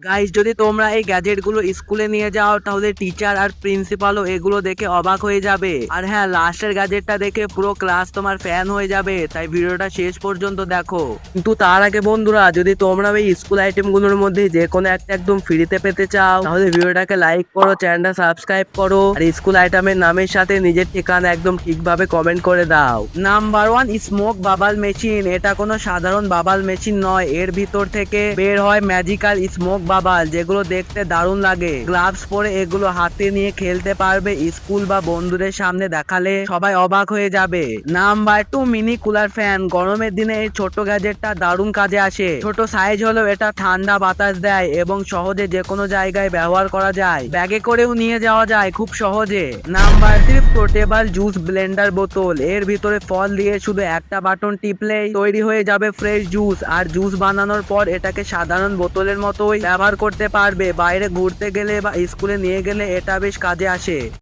Guys, যদি তোমরা এই গ্যাজেট গুলো স্কুলে নিয়ে যাও তাহলে টিচার আর প্রিন্সিপালও এগুলো দেখে অবাক হয়ে যাবে। আর হ্যাঁ, লাস্টের গ্যাজেটটা দেখে পুরো ক্লাস তোমার ফ্যান হয়ে যাবে, তাই ভিডিওটা শেষ পর্যন্ত দেখো। কিন্তু তার আগে বন্ধুরা, যদি তোমরা এই স্কুল আইটেম গুলোর মধ্যে যে কোনো একটা একদম ফ্রিতে পেতে চাও তাহলে ভিডিওটাকে লাইক করো, চ্যানেলটা সাবস্ক্রাইব করো, আর স্কুল আইটেমের নামের সাথে নিজের ঠিকানা একদম ঠিকভাবে কমেন্ট করে দাও। Number 1, smoke bubble machine. এটা কোনো সাধারণ বাবাল মেশিন নয়, এর ভিতর থেকে বের হয় ম্যাজিক্যাল স্মোক বাবাল, যেগুলো দেখতে দারুণ লাগে। গ্লাভস পরে এগুলো হাতে নিয়ে খেলতে পারবে, স্কুল বা বন্ধুদের সামনে দেখালে সবাই অবাক হয়ে যাবে। Number 2, mini cooler fan. গরমের দিনে এই ছোট গ্যাজেটটা দারুণ কাজে আসে। ছোট সাইজ হলেও এটা ঠান্ডা বাতাস দেয় এবং সহজে যে কোনো জায়গায় ব্যবহার করা যায়। ব্যাগে করেও নিয়ে যাওয়া যায় খুব সহজে। নাম্বার 3, পোর্টেবল জুস ব্লেন্ডার বোতল। এর ভিতরে ফল দিয়ে শুধু একটা বাটন টিপলেই তৈরি হয়ে যাবে ফ্রেশ জুস। আর জুস বানানোর পর এটাকে সাধারণ বোতলের মতোই ব্যবহার করতে পারবে। বাইরে ঘুরতে গেলে বা স্কুলে নিয়ে গেলে এটা বেশ কাজে আসে।